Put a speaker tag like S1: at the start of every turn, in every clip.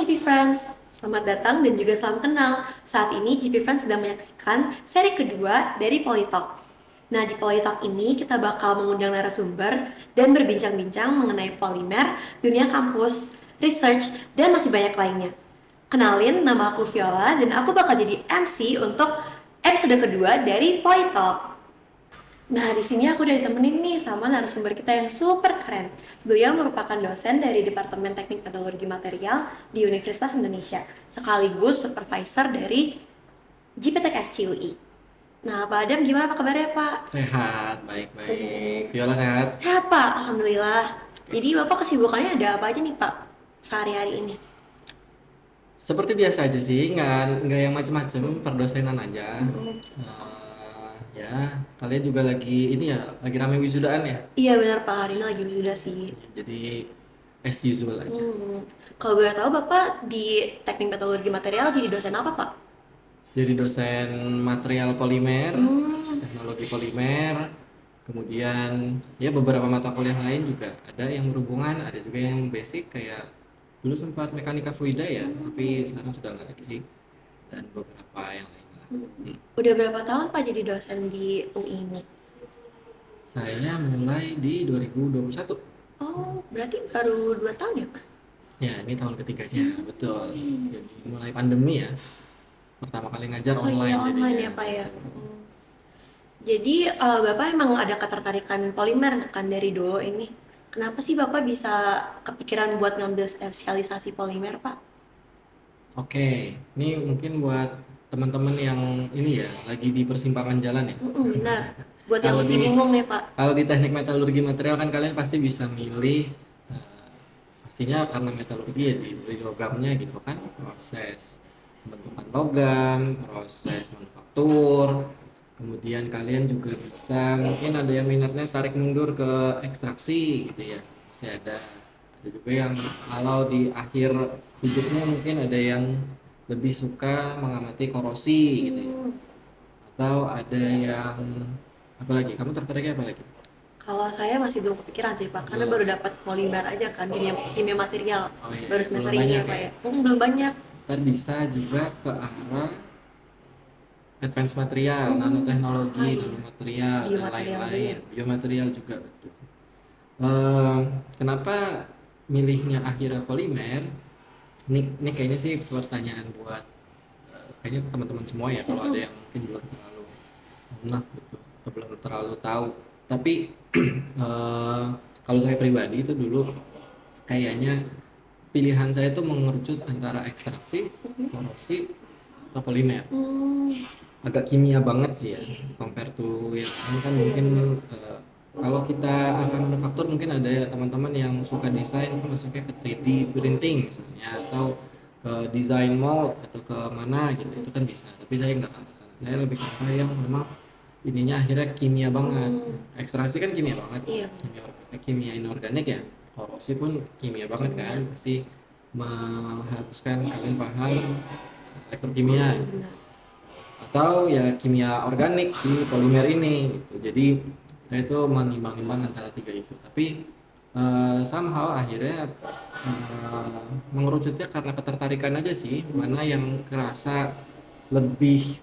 S1: GP Friends, selamat datang dan juga salam kenal. Saat ini GP Friends sedang menyaksikan seri kedua dari Polytalk. Nah, di Polytalk ini kita bakal mengundang narasumber dan berbincang-bincang mengenai polimer, dunia kampus, research, dan masih banyak lainnya. Kenalin, nama aku Viola dan aku bakal jadi MC untuk episode kedua dari Polytalk. Nah, di sini aku udah ditemenin nih sama narasumber kita yang super keren. Beliau merupakan dosen dari Departemen Teknik Metalurgi Material di Universitas Indonesia, sekaligus supervisor dari GPTKS CUI. Nah, Pak Adam gimana apa kabarnya, Pak?
S2: Sehat, baik-baik. Viola sehat?
S1: Sehat, Pak. Alhamdulillah. Jadi, Bapak kesibukannya ada apa aja nih, Pak, sehari-hari ini?
S2: Seperti biasa aja sih, nggak yang macem-macem, perdosenan aja. Ya, kalian juga lagi ini ya, lagi rame wisudaan ya.
S1: Iya benar, Pak. Hari ini lagi wisuda sih.
S2: Jadi as usual aja.
S1: Kalau boleh tahu, Bapak di Teknik Metalurgi Material jadi dosen apa, Pak?
S2: Jadi dosen material polimer, teknologi polimer, kemudian ya beberapa mata kuliah lain juga ada yang berhubungan, ada juga yang basic kayak dulu sempat mekanika fluida ya, tapi sekarang sudah nggak lagi sih, dan beberapa yang lainnya.
S1: Udah berapa tahun, Pak, jadi dosen di UI ini?
S2: Saya mulai di 2021.
S1: Oh, berarti baru 2 tahun ya, Pak?
S2: Ya, ini tahun ketiganya, betul. Jadi mulai pandemi ya. Pertama kali ngajar
S1: Oh iya,
S2: online
S1: online
S2: jadinya.
S1: ya, Pak ya. Jadi, Bapak emang ada ketertarikan polimer kan dari dulu ini. Kenapa sih Bapak bisa kepikiran buat ngambil spesialisasi polimer, Pak?
S2: Oke, ini mungkin buat teman-teman yang ini ya, lagi di persimpangan jalan ya.
S1: Benar. Buat yang
S2: Kalau
S1: masih
S2: di
S1: bingung nih, Pak.
S2: kalau di teknik metalurgi material kan kalian pasti bisa milih pastinya karena metalurgi ya di logamnya gitu kan, proses pembentukan logam, proses manufaktur. Kemudian kalian juga bisa mungkin ada yang minatnya tarik mundur ke ekstraksi gitu ya. Pasti ada. Ada juga yang kalau di akhir hidupnya mungkin ada yang lebih suka mengamati korosi gitu ya. Atau ada yang apa lagi? Kamu tertariknya apa lagi?
S1: Kalau saya masih belum kepikiran sih, Pak, karena
S2: Belum.
S1: baru dapat polimer aja kan, kimia kimia material.
S2: Oh iya,
S1: Baru
S2: belum
S1: semester ini
S2: banyak
S1: ya, Pak
S2: ya.
S1: ya. Belum banyak.
S2: Ntar bisa juga ke arah advance material,
S1: Ah
S2: nanoteknologi,
S1: iya,
S2: nanomaterial, dan
S1: biomaterial juga.
S2: lain-lain. Biomaterial juga betul. Eh, Kenapa milihnya akhirnya polimer? Ini kayaknya sih pertanyaan buat kayaknya teman-teman semua ya kalau ada yang mungkin belum terlalu nah gitu atau belum terlalu tahu. Tapi eh, kalau saya pribadi itu dulu kayaknya pilihan saya itu mengerucut antara ekstraksi, korosi, atau polimer.
S1: Hmm,
S2: Agak kimia banget sih ya compare to yang lain kan
S1: iya
S2: mungkin
S1: benar.
S2: kalau kita arah manufaktur mungkin ada ya teman-teman yang suka desain masuknya ke 3D printing misalnya atau ke desain mold atau ke mana gitu itu kan bisa tapi saya nggak ke arah sana saya lebih ke arah yang memang ininya akhirnya kimia banget ekstraksi kan kimia banget
S1: Iya.
S2: kimia inorganik ya korosi pun kimia banget kan pasti mengharuskan kalian paham elektrokimia gitu
S1: Benar.
S2: atau ya kimia organik si polimer ini gitu. Jadi saya itu menimbang-nimbang antara tiga itu. Tapi somehow akhirnya mengerucutnya karena ketertarikan aja sih mana yang kerasa lebih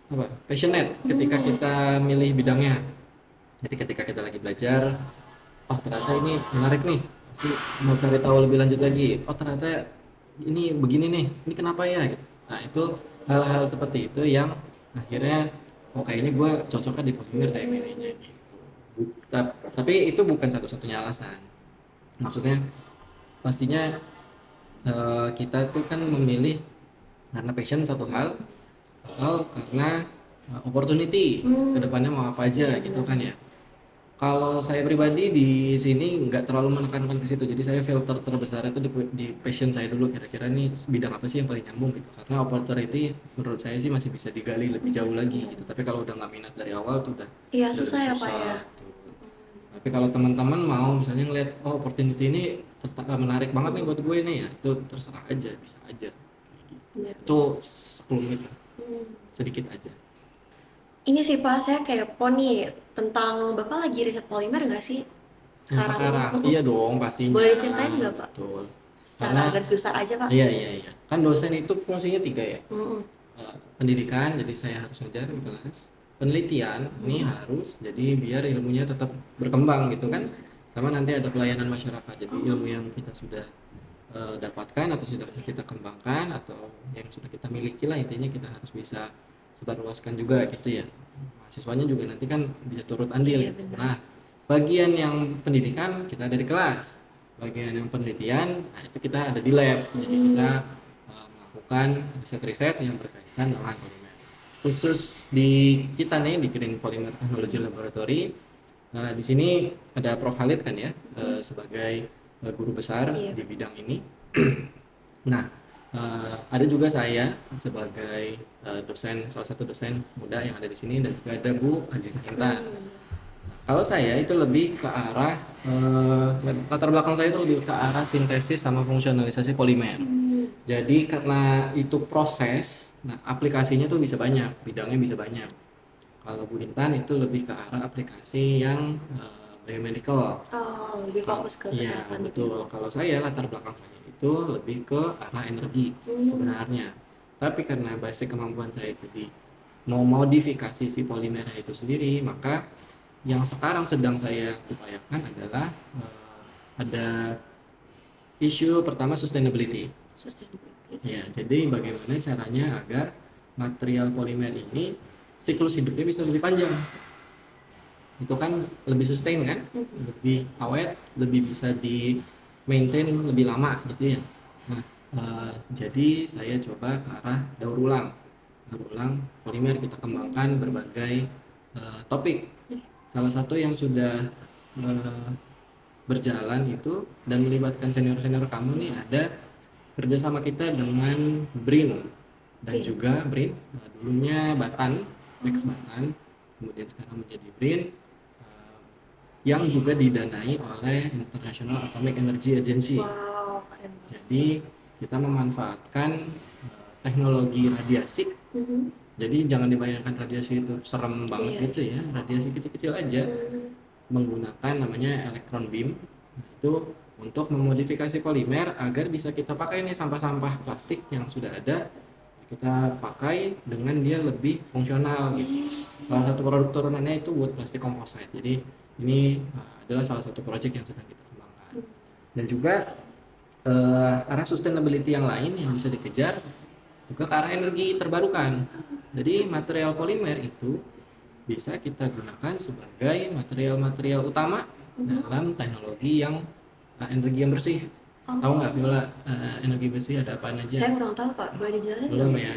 S2: apa passionate ketika kita milih bidangnya. Jadi ketika kita lagi belajar, oh ternyata ini menarik nih, pasti mau cari tahu lebih lanjut lagi. Oh ternyata ini begini nih, ini kenapa ya? Gitu. Nah itu hal-hal seperti itu yang akhirnya, oh kayaknya gue cocoknya di polimer deh milihnya gitu. Tapi itu bukan satu-satunya alasan. Maksudnya pastinya kita tuh kan memilih karena passion satu hal atau karena opportunity kedepannya mau apa aja
S1: Iya
S2: gitu
S1: benar.
S2: kan ya. Kalau saya pribadi di sini nggak terlalu menekankan ke situ, jadi saya filter terbesar itu di passion saya dulu kira-kira nih bidang apa sih yang paling nyambung gitu. Karena opportunity menurut saya sih masih bisa digali lebih jauh lagi gitu. Tapi kalau udah nggak minat dari awal tuh
S1: Iya
S2: udah
S1: susah ya, Pak ya.
S2: susah. Tuh. Tapi kalau teman-teman mau misalnya ngelihat oh opportunity ini menarik banget nih buat gue nih ya, itu terserah aja, bisa aja. Kayak gitu.
S1: Benar.
S2: Itu 10 menit lah, sedikit aja.
S1: Ini sih Pak, saya kepo nih tentang Bapak lagi riset polimer nggak sih
S2: Yang
S1: sekarang ini?
S2: sekarang, iya dong pastinya,
S1: Boleh diceritain nggak Pak?
S2: betul.
S1: secara
S2: Karena
S1: garis besar aja, Pak.
S2: iya, kan dosen itu fungsinya tiga ya.
S1: Mm-mm.
S2: Pendidikan, jadi saya harus ngajar di kelas. Penelitian ini harus, jadi biar ilmunya tetap berkembang gitu kan. Sama nanti ada pelayanan masyarakat, jadi ilmu yang kita sudah dapatkan atau sudah kita kembangkan atau yang sudah kita miliki lah, intinya kita harus bisa sebarluaskan juga gitu ya. Mahasiswanya juga nanti kan bisa turut andil
S1: Iya,
S2: gitu.
S1: benar.
S2: Nah, bagian yang pendidikan kita ada di kelas, bagian yang penelitian, nah itu kita ada di lab. Jadi kita melakukan riset-riset yang berkaitan dengan polimer. Khusus di kita nih di Green Polymer Technology Laboratory, di sini ada Prof Halid kan ya, sebagai guru besar
S1: Iya.
S2: di bidang ini. Nah, ada juga saya sebagai dosen, salah satu dosen muda yang ada di sini, dan juga ada Bu Azizah Intan. Kalau saya itu lebih ke arah latar belakang saya itu lebih ke arah sintesis sama fungsionalisasi polimer. Jadi karena itu proses, nah aplikasinya tuh bisa banyak, bidangnya bisa banyak. Kalau Bu Intan itu lebih ke arah aplikasi yang biomedical.
S1: Oh, lebih fokus ke
S2: Iya,
S1: kesehatan itu.
S2: betul. Kalau saya latar belakang saya itu lebih ke arah energi sebenarnya. Tapi karena basic kemampuan saya itu di memodifikasi si polimer itu sendiri, maka yang sekarang sedang saya upayakan adalah ada isu pertama sustainability.
S1: Sustainability.
S2: Ya, jadi bagaimana caranya agar material polimer ini siklus hidupnya bisa lebih panjang. Itu kan lebih sustain kan, lebih awet, lebih bisa di maintain lebih lama gitu ya. Nah, jadi saya coba ke arah daur ulang polimer, kita kembangkan berbagai topik. Salah satu yang sudah berjalan itu dan melibatkan senior-senior kamu nih, ada kerjasama kita dengan BRIN dan juga BRIN, dulunya Batan, ex Batan, kemudian sekarang menjadi BRIN, yang juga didanai oleh International Atomic Energy Agency.
S1: Wow, keren.
S2: Jadi kita memanfaatkan teknologi radiasi. Jadi jangan dibayangkan radiasi itu serem banget gitu ya, radiasi kecil-kecil aja, menggunakan namanya electron beam. Nah, itu untuk memodifikasi polimer agar bisa kita pakai nih sampah-sampah plastik yang sudah ada, kita pakai dengan dia lebih fungsional gitu. Salah satu produk turunannya itu wood plastic composite. Jadi ini adalah salah satu proyek yang sedang kita kembangkan. Dan juga arah sustainability yang lain yang bisa dikejar juga ke arah energi terbarukan. Jadi material polimer itu bisa kita gunakan sebagai material-material utama dalam teknologi yang energi yang bersih. Tahu nggak Viola, energi bersih ada apa aja?
S1: Saya kurang tahu, Pak. Boleh dijelasin?
S2: Belum ya.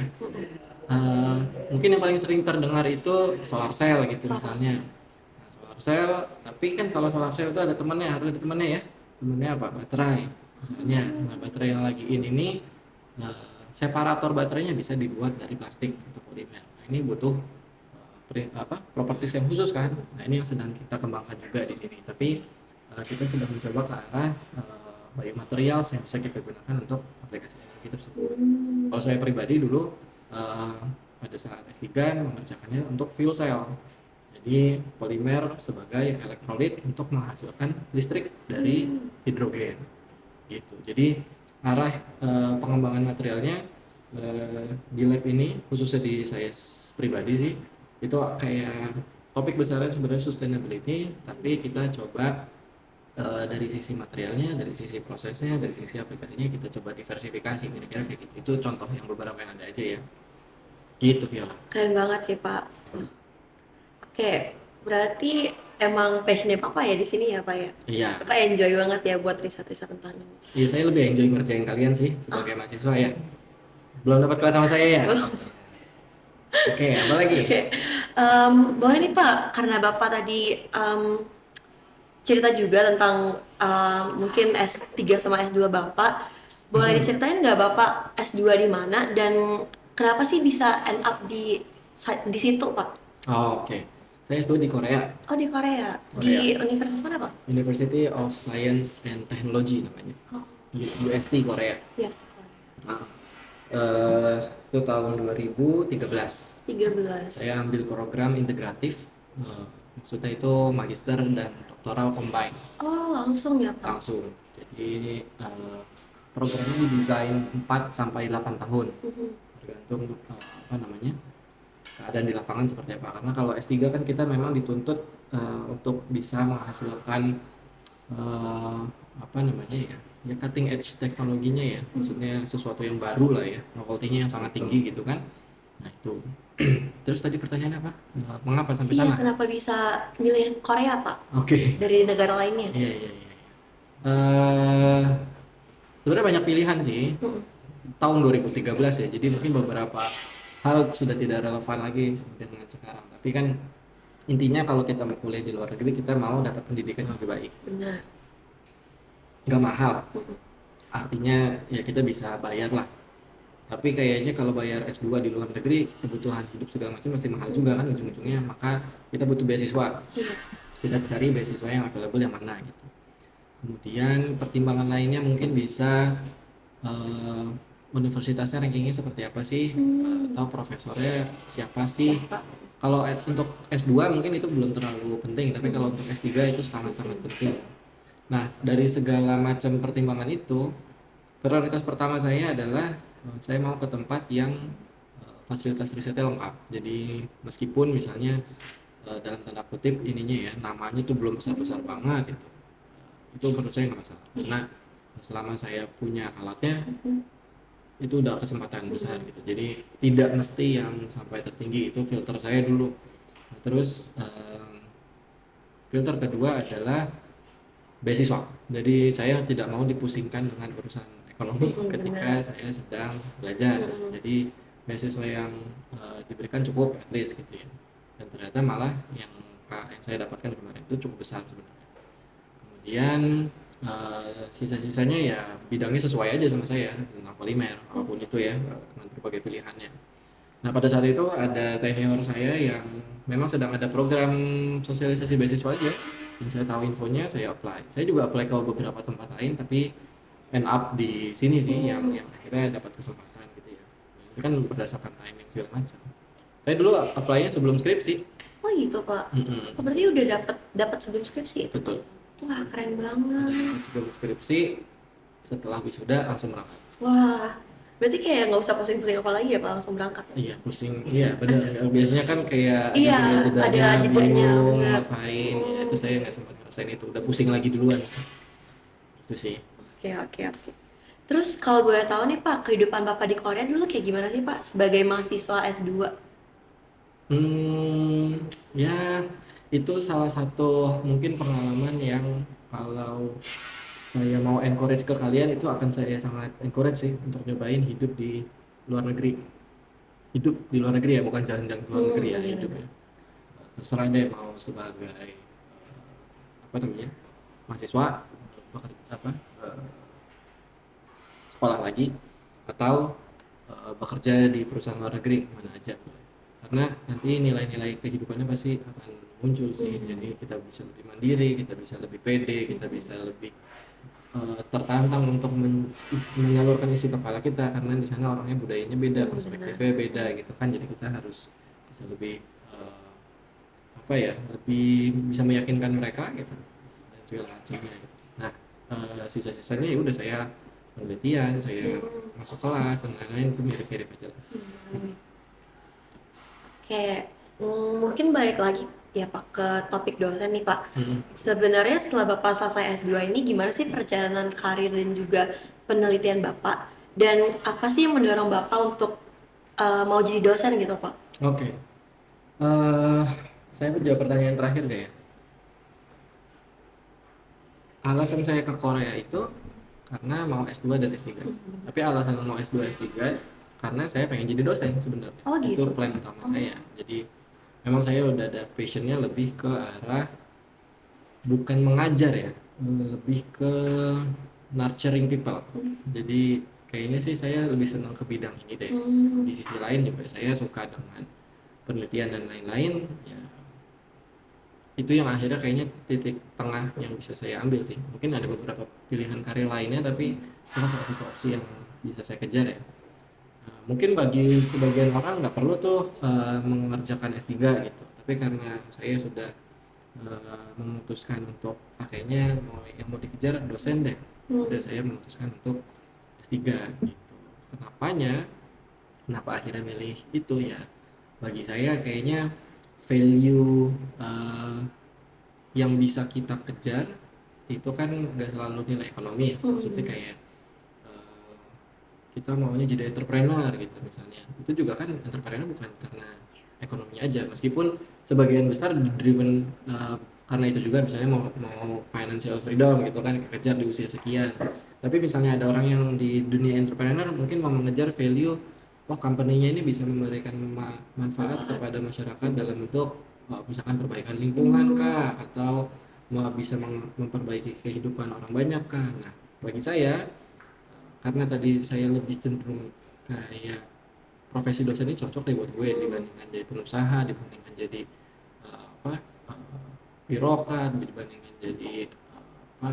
S2: Mungkin yang paling sering terdengar itu solar cell gitu misalnya. Nah, solar cell, tapi kan kalau solar cell itu ada temennya, harus ada temennya ya. Temennya apa? Baterai misalnya. Nah, baterai yang lagi ini separator baterainya bisa dibuat dari plastik atau polimer. Nah, ini butuh properties yang khusus kan. Nah, ini yang sedang kita kembangkan juga di sini. Tapi kita sudah mencoba ke arah biomaterial yang bisa kita gunakan untuk aplikasi energi tersebut. Kalau saya pribadi dulu pada saat S3 mengerjakannya untuk fuel cell. Jadi polimer sebagai elektrolit untuk menghasilkan listrik dari hidrogen. Gitu. Jadi arah pengembangan materialnya di lab ini, khususnya di saya pribadi sih, itu kayak topik besarnya sebenarnya sustainability, tapi kita coba dari sisi materialnya, dari sisi prosesnya, dari sisi aplikasinya kita coba diversifikasi, kira-kira kayak gitu. Itu contoh yang beberapa yang ada aja ya. Gitu Viola.
S1: Keren banget sih, Pak. Oke, berarti emang passionnya Papa ya di sini ya, Pak ya?
S2: Iya.
S1: Bapak enjoy banget ya buat riset-riset tentang ini.
S2: Iya, saya lebih enjoy ngerjain kalian sih sebagai mahasiswa ya. Belum dapat kelas sama saya ya? Oke, apa lagi?
S1: Oke, boleh nih Pak, karena Bapak tadi cerita juga tentang mungkin S3 sama S2 Bapak, boleh diceritain nggak Bapak S2 di mana dan kenapa sih bisa end up di situ Pak?
S2: Oh, oke. Saya S2 di Korea.
S1: Oh, di Korea. Di universitas mana Pak?
S2: University of Science and Technology namanya.
S1: Oh,
S2: UST Korea.
S1: yes, di Korea.
S2: Nah, itu tahun 2013.
S1: 13.
S2: Saya ambil program integratif, maksudnya itu magister dan doktoral combine
S1: Oh, langsung ya Pak?
S2: langsung. Jadi programnya didesain 4 sampai 8 tahun,
S1: Mhm.
S2: tergantung apa namanya keadaan di lapangan seperti apa. Karena kalau S3 kan kita memang dituntut untuk bisa menghasilkan eh, apa namanya ya cutting edge teknologinya ya, maksudnya sesuatu yang baru lah ya, novelty-nya yang sangat tinggi gitu kan. Nah itu. Terus tadi pertanyaannya apa? Mengapa sampai
S1: Iya,
S2: sana?
S1: kenapa bisa milih Korea, Pak?
S2: Oke.
S1: Dari negara lainnya?
S2: Iya, iya, iya. Eh, Sebenarnya banyak pilihan sih.
S1: Mhm.
S2: Tahun 2013 ya, jadi mungkin beberapa hal sudah tidak relevan lagi dengan sekarang. Tapi kan intinya kalau kita mau kuliah di luar negeri, kita mau dapat pendidikan yang lebih baik.
S1: Benar.
S2: Nggak mahal,
S1: Mhm.
S2: artinya ya kita bisa bayar lah. Tapi kayaknya kalau bayar S2 di luar negeri, kebutuhan hidup segala macam pasti mahal juga kan ujung-ujungnya. Maka kita butuh beasiswa.
S1: Iya.
S2: Kita cari beasiswa yang available yang mana gitu. Kemudian pertimbangan lainnya mungkin bisa eh, universitasnya rankingnya seperti apa sih,
S1: Hmm.
S2: atau profesornya siapa sih.
S1: Siapa?
S2: Kalau untuk S2 mungkin itu belum terlalu penting, tapi kalau
S1: Mhm.
S2: untuk S3 itu sangat-sangat penting. Nah, dari segala macam pertimbangan itu, prioritas pertama saya adalah saya mau ke tempat yang fasilitas risetnya lengkap. Jadi meskipun misalnya dalam tanda kutip ininya ya namanya tuh belum besar-besar banget itu menurut saya nggak masalah
S1: Iya.
S2: karena selama saya punya alatnya
S1: Mhm.
S2: itu udah kesempatan besar
S1: Mhm.
S2: gitu. Jadi tidak mesti yang sampai tertinggi, itu filter saya dulu. Nah, terus filter kedua adalah beasiswa. Jadi saya tidak mau dipusingkan dengan urusan ekonomi
S1: Mhm,
S2: ketika
S1: benar.
S2: saya sedang belajar.
S1: Mhm.
S2: Jadi beasiswa yang diberikan cukup at least gitu ya. Dan ternyata malah yang saya dapatkan kemarin itu cukup besar sebenarnya. Kemudian sisa-sisanya ya bidangnya sesuai aja sama saya tentang polimer apapun itu ya, dengan berbagai pilihannya. Nah pada saat itu ada senior saya yang memang sedang ada program sosialisasi beasiswa aja, dan saya tahu infonya saya apply. Saya juga apply ke beberapa tempat lain tapi end up di sini sih yang
S1: Hmm.
S2: yang akhirnya dapat kesempatan gitu ya. Itu kan berdasarkan timing segala macam. Saya dulu apply-nya sebelum skripsi.
S1: Oh gitu, Pak. Oh,
S2: Mm-mm.
S1: berarti udah dapat dapat sebelum skripsi itu, Pak?
S2: Betul.
S1: Wah, keren
S2: Udah
S1: banget.
S2: dapat sebelum skripsi, setelah wisuda langsung berangkat.
S1: Wah, berarti kayak nggak usah pusing-pusing apa lagi ya, Pak, langsung berangkat ya?
S2: Iya pusing, iya benar. Biasanya kan kayak ada
S1: Iya, ada
S2: jeda-jedanya,
S1: jedanya,
S2: bingung
S1: bener.
S2: ngapain. Ya, itu
S1: Hmm.
S2: saya nggak sempat ngerasain itu. Udah pusing lagi duluan. Itu sih.
S1: Oke, oke, oke. Terus kalau boleh tahu nih, Pak, kehidupan Bapak di Korea dulu kayak gimana sih, Pak, sebagai mahasiswa S2?
S2: Hmm, ya itu salah satu mungkin pengalaman yang kalau saya mau encourage ke kalian itu akan saya sangat encourage sih untuk nyobain hidup di luar negeri. Hidup di luar negeri ya, bukan jalan-jalan ke luar negeri ya,
S1: Iya
S2: hidup
S1: benar.
S2: ya. Terserah deh mau sebagai apa namanya mahasiswa untuk apa eh, sekolah lagi atau bekerja di perusahaan luar negeri mana aja boleh. Karena nanti nilai-nilai kehidupannya pasti akan muncul sih,
S1: Hmm.
S2: jadi kita bisa lebih mandiri, kita bisa lebih pede, kita bisa lebih tertantang untuk menyalurkan isi kepala kita karena di sana orangnya budayanya beda,
S1: Benar.
S2: perspektifnya beda gitu kan, jadi kita harus bisa lebih apa ya lebih bisa meyakinkan mereka gitu dan segala macamnya gitu. Nah sisa-sisanya ya udah saya penelitian, saya
S1: Hmm.
S2: masuk kelas dan lain-lain itu mirip-mirip aja lah.
S1: Hmm. Oke, mungkin balik lagi ya Pak ke topik dosen nih Pak.
S2: Mm-mm.
S1: Sebenarnya setelah Bapak selesai S2 ini gimana sih perjalanan karir dan juga penelitian Bapak? Dan apa sih yang mendorong Bapak untuk mau jadi dosen gitu Pak?
S2: Oke. Eh, saya menjawab pertanyaan terakhir deh ya. Alasan saya ke Korea itu karena mau S2 dan S3. Tapi alasan mau S2 S3 karena saya pengen jadi dosen sebenarnya.
S1: Oh
S2: Itu
S1: gitu.
S2: plan utama
S1: Oh.
S2: saya. Jadi memang saya udah ada passionnya lebih ke arah bukan mengajar ya, lebih ke nurturing people. Jadi kayaknya sih saya lebih senang ke bidang ini deh.
S1: Hmm.
S2: Di sisi lain juga saya suka dengan penelitian dan lain-lain. Ya, itu yang akhirnya kayaknya titik tengah yang bisa saya ambil sih. Mungkin ada beberapa pilihan karir lainnya, tapi itu kan salah satu opsi yang bisa saya kejar ya. Mungkin bagi sebagian orang nggak perlu tuh mengerjakan S3 gitu, tapi karena saya sudah memutuskan untuk kayaknya yang mau dikejar dosen deh,
S1: Hmm.
S2: udah saya memutuskan untuk S3 gitu. Kenapanya? Kenapa akhirnya milih itu ya? Bagi saya kayaknya value yang bisa kita kejar itu kan gak selalu nilai ekonomi ya. Maksudnya
S1: Mm-mm.
S2: kayak eh, kita maunya jadi entrepreneur gitu misalnya. Itu juga kan entrepreneur bukan karena ekonomi aja, meskipun sebagian besar driven karena itu juga, misalnya mau financial freedom gitu kan, kejar di usia sekian. Tapi misalnya ada orang yang di dunia entrepreneur mungkin mau mengejar value, oh company-nya ini bisa memberikan manfaat
S1: Manfaat.
S2: kepada masyarakat dalam bentuk misalkan perbaikan lingkungan
S1: Hmm.
S2: kah, atau mau bisa memperbaiki kehidupan orang banyak kah. Nah, bagi saya karena tadi saya lebih cenderung kayak profesi dosen ini cocok deh buat gue
S1: Hmm.
S2: dibandingkan jadi pengusaha, dibandingkan jadi apa birokrat, dibandingkan jadi apa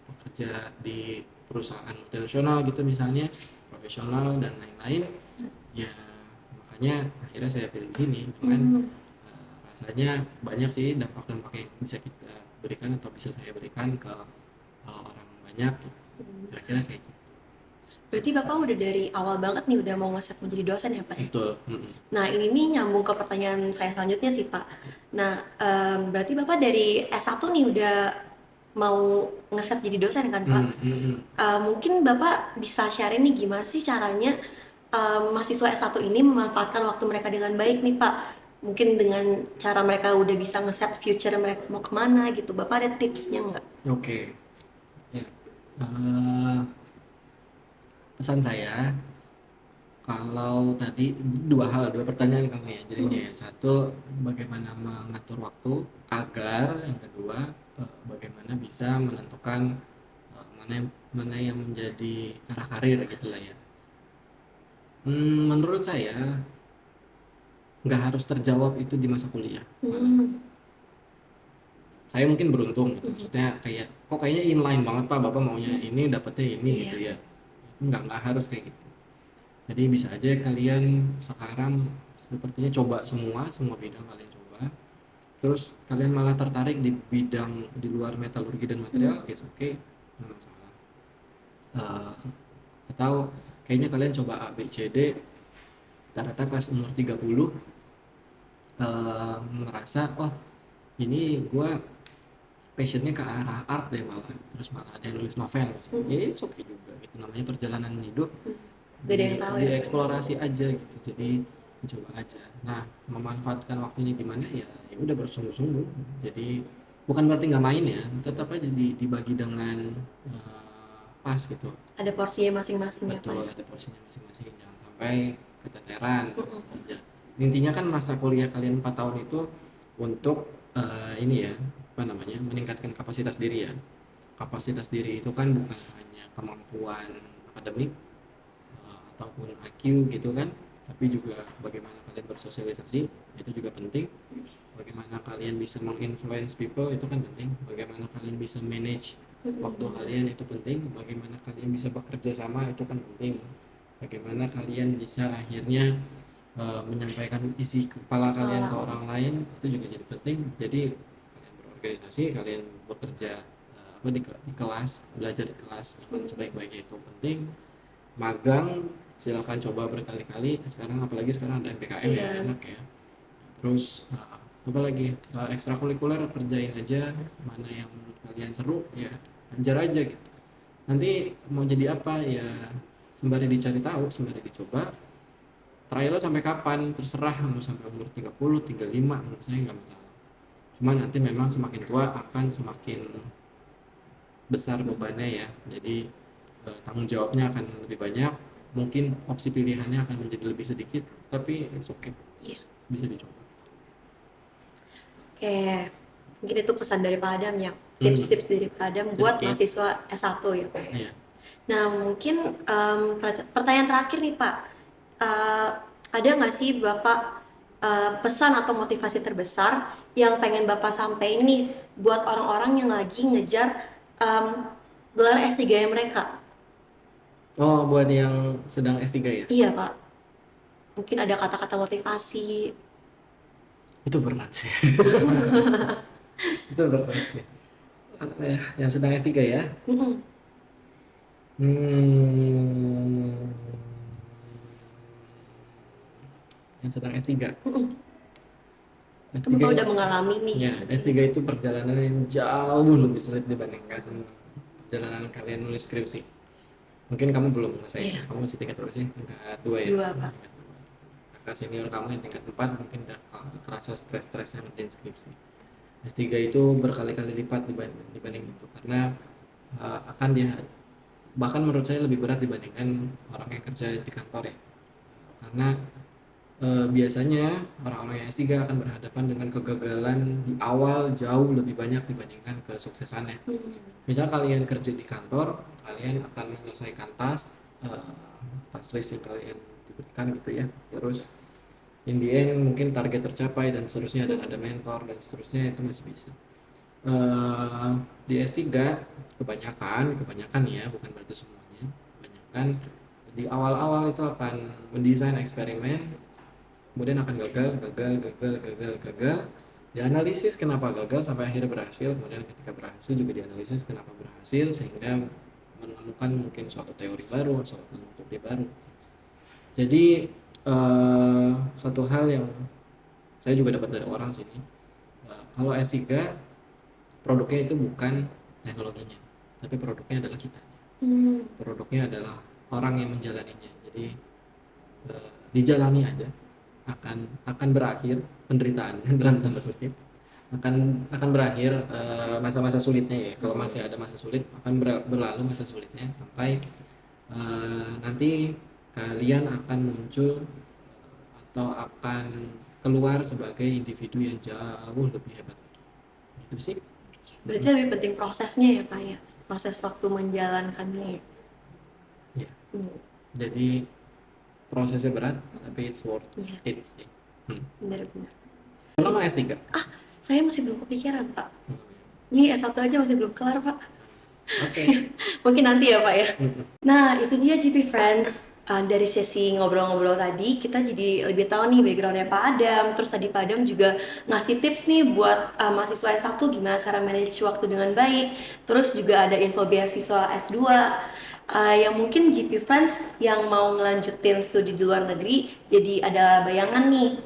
S2: pekerja di perusahaan multinasional gitu misalnya, profesional dan lain-lain ya. Makanya akhirnya saya pilih di sini dengan
S1: Hmm.
S2: rasanya banyak sih dampak-dampak yang bisa kita berikan atau bisa saya berikan ke orang banyak gitu. Kira-kira kayak gitu.
S1: Berarti Bapak udah dari awal banget nih udah mau ngeset menjadi dosen ya Pak ya?
S2: Betul. Mm-mm.
S1: Nah ini nih nyambung ke pertanyaan saya selanjutnya sih Pak. Nah berarti Bapak dari S1 nih udah mau ngeset jadi dosen kan Pak?
S2: Mm, mm, mm.
S1: Mungkin Bapak bisa share nih gimana sih caranya mahasiswa S1 ini memanfaatkan waktu mereka dengan baik nih Pak. Mungkin dengan cara mereka udah bisa ngeset future mereka mau kemana gitu. Bapak ada tipsnya nggak?
S2: Oke, ya. Eh, Pesan saya, kalau tadi dua pertanyaan kamu ya jadinya
S1: Mm-mm.
S2: ya. Satu, bagaimana mengatur waktu, agar yang kedua bagaimana bisa menentukan mana yang menjadi arah karir gitu lah ya. Menurut saya nggak harus terjawab itu di masa kuliah malah.
S1: Hmm.
S2: Saya mungkin beruntung gitu,
S1: Mm-mm.
S2: maksudnya kayak kok kayaknya inline banget pak, bapak maunya ini dapetnya ini gitu
S1: Iya.
S2: ya. Itu nggak harus kayak gitu. Jadi bisa aja kalian sekarang sepertinya coba semua bidang kalian coba. Terus kalian malah tertarik di bidang di luar metalurgi dan
S1: Hmm.
S2: material, it's okay, nggak masalah. Eh, atau kayaknya kalian coba A B C D, ternyata pas umur 30 merasa oh ini gua passionnya ke arah art deh, malah terus malah ada yang nulis novel misalnya. Ya
S1: Hmm.
S2: it's okay juga gitu, namanya perjalanan hidup,
S1: Gak ada yang tahu ya Pak.
S2: dieksplorasi aja gitu. Jadi dicoba aja. Nah, memanfaatkan waktunya gimana ya, ya udah bersungguh-sungguh. Jadi bukan berarti nggak main ya, tetap aja dibagi dengan pas gitu.
S1: Ada porsinya masing-masing ya Pak
S2: Betul,
S1: ya.
S2: ada porsinya masing-masing, jangan sampai keteteran
S1: Mm-mm.
S2: aja. Intinya kan masa kuliah kalian 4 tahun itu untuk ini ya, apa namanya, meningkatkan kapasitas diri ya. Kapasitas diri itu kan bukan hanya kemampuan akademik ataupun IQ gitu kan, tapi juga bagaimana kalian bersosialisasi itu juga penting. Bagaimana kalian bisa menginfluence people itu kan penting. Bagaimana kalian bisa manage
S1: Mm-mm,
S2: waktu
S1: benar.
S2: kalian itu penting. Bagaimana kalian bisa bekerja sama itu kan penting. Bagaimana kalian bisa akhirnya menyampaikan isi kepala kalian ke
S1: Kalau
S2: orang lain itu juga jadi penting. Jadi kalian berorganisasi, kalian bekerja apa di kelas, belajar di kelas dengan sebaik-baiknya itu penting. Magang silahkan coba berkali-kali, sekarang apalagi sekarang ada MPKM ya,
S1: iya.
S2: enak ya. Terus apa lagi, ekstrakurikuler kerjain aja, mana yang menurut kalian seru ya ajar aja gitu. Nanti mau jadi apa ya sembari dicari tahu, sembari dicoba. Trialnya sampai kapan terserah, mau sampai umur 30, 35 menurut saya nggak masalah. Cuma nanti memang semakin tua akan semakin besar bebannya ya. Jadi tanggung jawabnya akan lebih banyak. Mungkin opsi pilihannya akan menjadi lebih sedikit, tapi it's okay,
S1: Iya.
S2: bisa dicoba.
S1: Oke. Mungkin itu pesan dari Pak Adam ya.
S2: Hmm,
S1: Tips-tips dari Pak Adam buat
S2: sedikit.
S1: mahasiswa S1 ya Pak.
S2: Iya.
S1: Nah, mungkin pertanyaan terakhir nih Pak. Eh, ada nggak sih Bapak pesan atau motivasi terbesar yang pengen Bapak sampaikan nih buat orang-orang yang lagi ngejar em, gelar S3 mereka?
S2: Oh, buat yang sedang S3 ya?
S1: Iya Pak. Mungkin ada kata-kata motivasi.
S2: Itu berat sih. Itu berat sih. Yang sedang S3 ya?
S1: Mm-mm.
S2: Hmm, yang sedang S3.
S1: Mm-mm. Kamu
S2: S3
S1: kan udah mengalami nih.
S2: ya, S3 itu perjalanan yang jauh lebih sulit dibandingkan perjalanan kalian nulis skripsi. Mungkin kamu belum selesai,
S1: Iya,
S2: kamu masih tingkat berapa sih? Tingkat 2 ya?
S1: dua Pak.
S2: Tingkat 2. Kakak senior kamu yang tingkat 4 mungkin udah kerasa stres-stresnya ngerjain skripsi. S3 itu berkali-kali lipat dibanding itu karena akan dia bahkan menurut saya lebih berat dibandingkan orang yang kerja di kantor ya. Karena biasanya orang-orang yang S3 akan berhadapan dengan kegagalan di awal jauh lebih banyak dibandingkan kesuksesannya.
S1: Hmm.
S2: Misal kalian kerja di kantor, kalian akan menyelesaikan task list yang kalian diberikan gitu ya. Terus in the end mungkin target tercapai dan seterusnya dan ada mentor dan seterusnya itu masih bisa. Di S3 kebanyakan ya, bukan berarti semuanya. Kebanyakan di awal-awal itu akan mendesain eksperimen, kemudian akan gagal, dianalisis kenapa gagal sampai akhirnya berhasil, kemudian ketika berhasil juga dianalisis kenapa berhasil sehingga menemukan mungkin suatu teori baru, suatu bukti baru. Jadi satu hal yang saya juga dapat dari orang sini, kalau S3 produknya itu bukan teknologinya, tapi produknya adalah kita.
S1: Hmm.
S2: Produknya adalah orang yang menjalaninya. Jadi dijalani aja, akan berakhir penderitaan dalam tanda kutip, akan berakhir masa-masa sulitnya ya. Kalau masih ada masa sulit akan berlalu masa sulitnya sampai nanti kalian akan muncul atau akan keluar sebagai individu yang jauh lebih hebat. Itu sih.
S1: Berarti lebih penting prosesnya ya Pak ya, proses waktu menjalankannya ya.
S2: Ya.
S1: Hmm.
S2: Jadi prosesnya berat tapi it's worth
S1: Iya,
S2: it sih.
S1: benar-benar.
S2: Kalau mau S3?
S1: Ah, saya masih belum kepikiran Pak. Ini S1 aja masih belum kelar Pak.
S2: Oke.
S1: Mungkin nanti ya Pak ya.
S2: Mm-mm.
S1: Nah, itu dia GP Friends. Dari sesi ngobrol-ngobrol tadi, kita jadi lebih tahu nih backgroundnya Pak Adam. Terus tadi Pak Adam juga ngasih tips nih buat mahasiswa S1 gimana cara manage waktu dengan baik. Terus juga ada info beasiswa S2. Yang mungkin GP Friends yang mau ngelanjutin studi di luar negeri, jadi ada bayangan nih.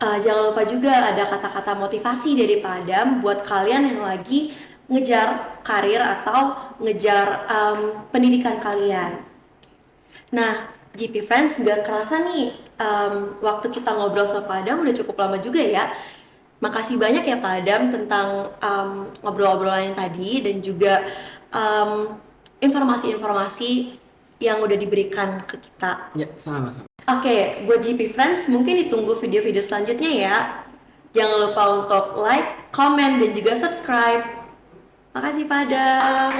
S1: Jangan lupa juga ada kata-kata motivasi dari Pak Adam buat kalian yang lagi ngejar karir atau ngejar pendidikan kalian. Nah, GP Friends nggak kerasa nih, waktu kita ngobrol sama Pak Adam udah cukup lama juga ya. Makasih banyak ya Pak Adam tentang ngobrol-obrolan yang tadi dan juga informasi-informasi yang udah diberikan ke kita.
S2: Ya, sama-sama.
S1: Oke, buat GP Friends mungkin ditunggu video-video selanjutnya ya. Jangan lupa untuk like, comment, dan juga subscribe. Makasih Pak Adam.